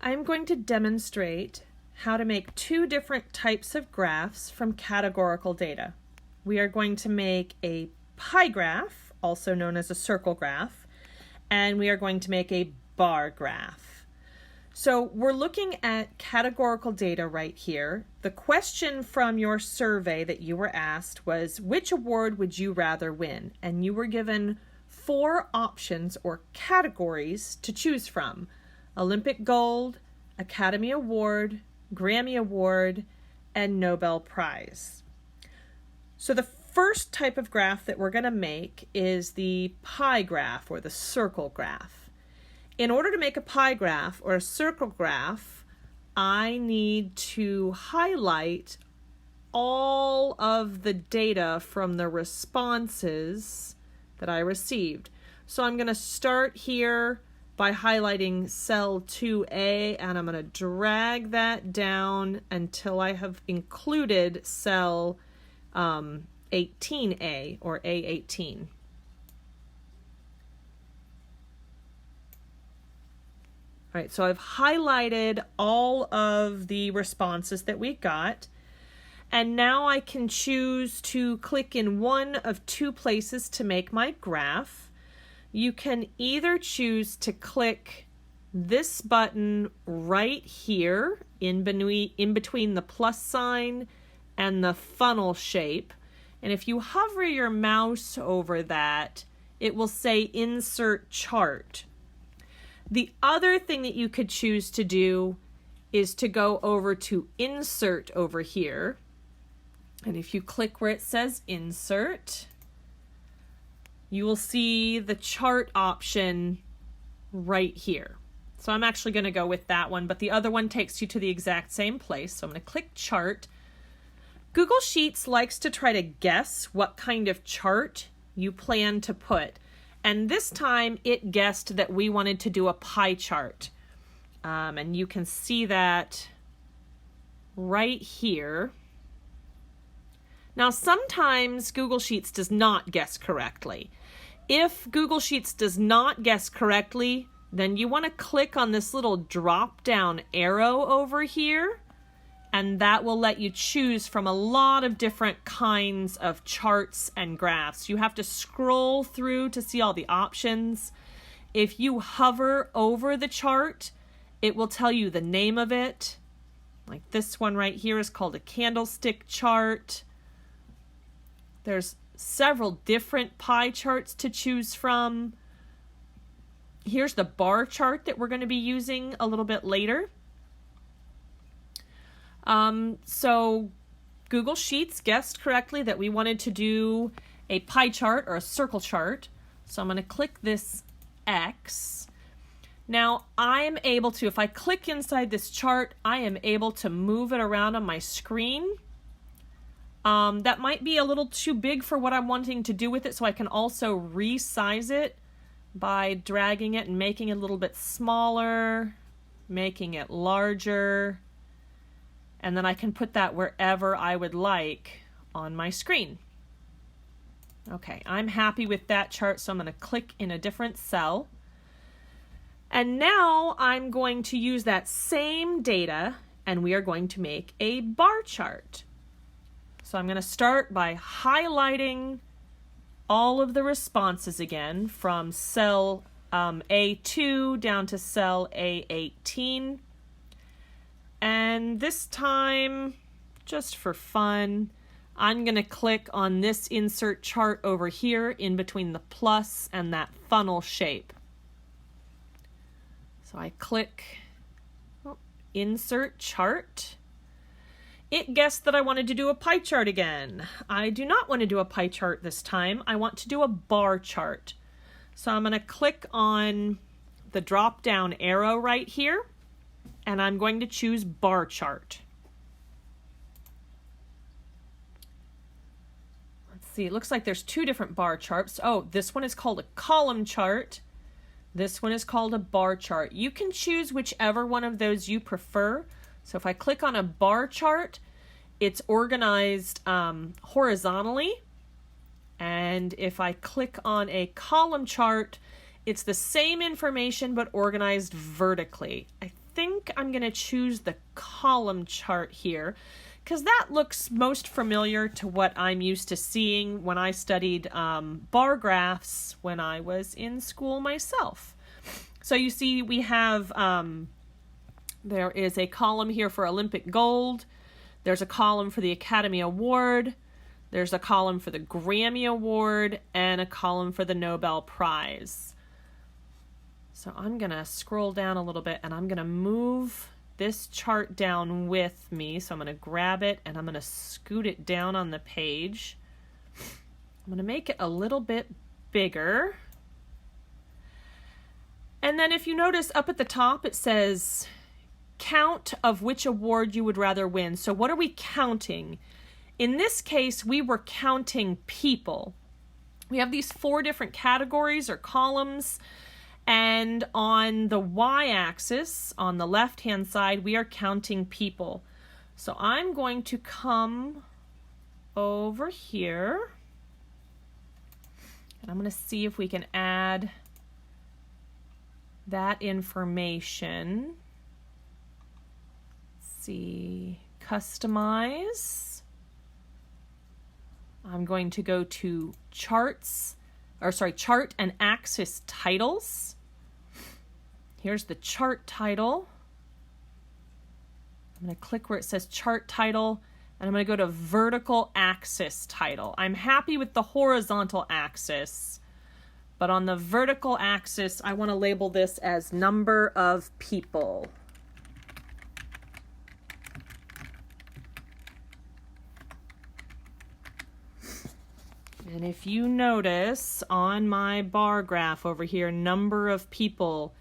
I'm going to demonstrate how to make two different types of graphs from categorical data. We are going to make a pie graph, also known as a circle graph, and we are going to make a bar graph. So we're looking at categorical data right here. The question from your survey that you were asked was, which award would you rather win? And you were given 4 options or categories to choose from: Olympic Gold, Academy Award, Grammy Award, and Nobel Prize. So the first type of graph that we're going to make is the pie graph or the circle graph. In order to make a pie graph or a circle graph, I need to highlight all of the data from the responses that I received. So I'm going to start here by highlighting cell 2A, and I'm going to drag that down until I have included cell 18A or A18. All right, so I've highlighted all of the responses that we got, and now I can choose to click in one of 2 places to make my graph. You can either choose to click this button right here in between the plus sign and the funnel shape, and if you hover your mouse over that, it will say Insert Chart. The other thing that you could choose to do is to go over to Insert over here, and if you click where it says Insert, you will see the chart option right here. So I'm actually going to go with that one, but the other one takes you to the exact same place. So I'm going to click Chart. Google Sheets likes to try to guess what kind of chart you plan to put. And this time it guessed that we wanted to do a pie chart. And you can see that right here. Now, sometimes Google Sheets does not guess correctly. If Google Sheets does not guess correctly, then you want to click on this little drop-down arrow over here, and that will let you choose from a lot of different kinds of charts and graphs. You have to scroll through to see all the options. If you hover over the chart, it will tell you the name of it. Like this one right here is called a candlestick chart. There's several different pie charts to choose from. Here's the bar chart that we're going to be using a little bit later. So Google Sheets guessed correctly that we wanted to do a pie chart or a circle chart. So I'm going to click this X. Now I am able to, if I click inside this chart, I am able to move it around on my screen. That might be a little too big for what I'm wanting to do with it, so I can also resize it by dragging it and making it a little bit smaller, making it larger, and then I can put that wherever I would like on my screen. Okay, I'm happy with that chart, so I'm going to click in a different cell. And now I'm going to use that same data, and we are going to make a bar chart. So I'm going to start by highlighting all of the responses again from cell A2 down to cell A18. And this time, just for fun, I'm going to click on this insert chart over here in between the plus and that funnel shape. So I click Insert Chart. It guessed that I wanted to do a pie chart again. I do not want to do a pie chart this time. I want to do a bar chart. So I'm going to click on the drop-down arrow right here, and I'm going to choose bar chart. Let's see, it looks like there's 2 different bar charts. Oh, this one is called a column chart. This one is called a bar chart. You can choose whichever one of those you prefer. So if I click on a bar chart, it's organized horizontally. And if I click on a column chart, it's the same information but organized vertically. I think think I'm going to choose the column chart here because that looks most familiar to what I'm used to seeing when I studied bar graphs when I was in school myself. So you see we have, there is a column here for Olympic gold. There's a column for the Academy Award. There's a column for the Grammy Award and a column for the Nobel Prize. So I'm going to scroll down a little bit and I'm going to move this chart down with me. So I'm going to grab it and I'm going to scoot it down on the page. I'm going to make it a little bit bigger. And then if you notice up at the top, it says count of which award you would rather win. So what are we counting? In this case, we were counting people. We have these 4 different categories or columns. And on the y-axis, on the left-hand side, we are counting people. So I'm going to come over here. And I'm going to see if we can add that information. Let's see, customize. I'm going to go to chart and axis titles. Here's the chart title. I'm going to click where it says chart title, and I'm going to go to vertical axis title. I'm happy with the horizontal axis, but on the vertical axis, I want to label this as number of people. And if you notice on my bar graph over here, number of people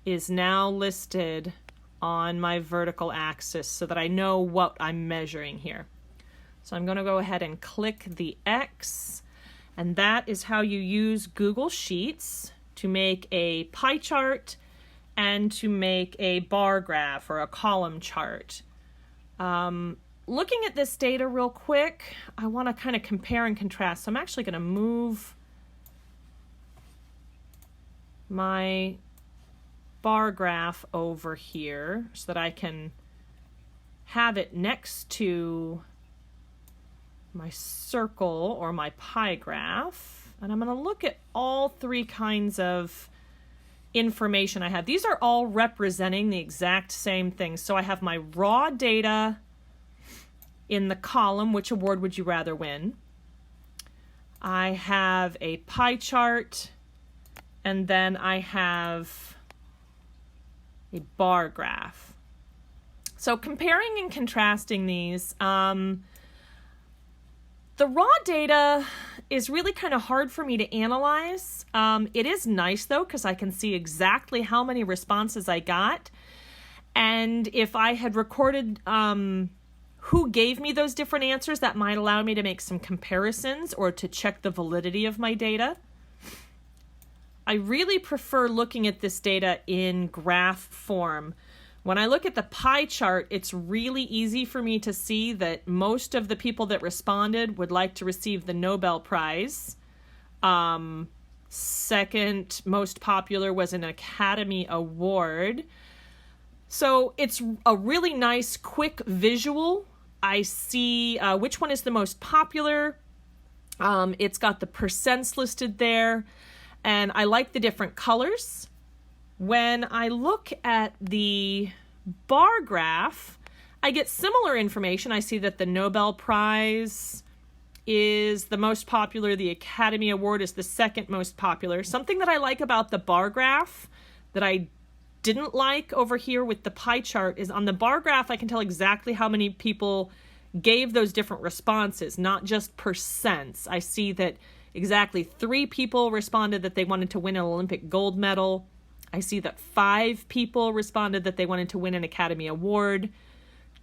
is now listed on my vertical axis so that I know what I'm measuring here. So I'm going to go ahead and click the X, and that is how you use Google Sheets to make a pie chart and to make a bar graph or a column chart. Looking at this data real quick, I want to kind of compare and contrast. So I'm actually going to move my bar graph over here so that I can have it next to my circle or my pie graph. And I'm going to look at all 3 kinds of information I have. These are all representing the exact same thing. So I have my raw data in the column, which award would you rather win? I have a pie chart, and then I have a bar graph. So comparing and contrasting these, the raw data is really kind of hard for me to analyze. It is nice though, because I can see exactly how many responses I got. And if I had recorded who gave me those different answers, that might allow me to make some comparisons or to check the validity of my data. I really prefer looking at this data in graph form. When I look at the pie chart, it's really easy for me to see that most of the people that responded would like to receive the Nobel Prize. Second most popular was an Academy Award. So it's a really nice, quick visual. I see which one is the most popular. It's got the percents listed there. And I like the different colors. When I look at the bar graph, I get similar information. I see that the Nobel Prize is the most popular. The Academy Award is the second most popular. Something that I like about the bar graph that I didn't like over here with the pie chart is on the bar graph, I can tell exactly how many people gave those different responses, not just percents. I see that exactly 3 people responded that they wanted to win an Olympic gold medal. I see that 5 people responded that they wanted to win an Academy Award.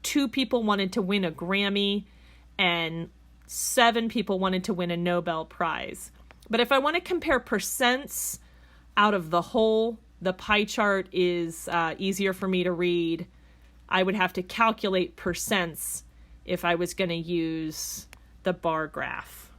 2 people wanted to win a Grammy, and 7 people wanted to win a Nobel Prize. But if I want to compare percents out of the whole, the pie chart is easier for me to read. I would have to calculate percents if I was going to use the bar graph.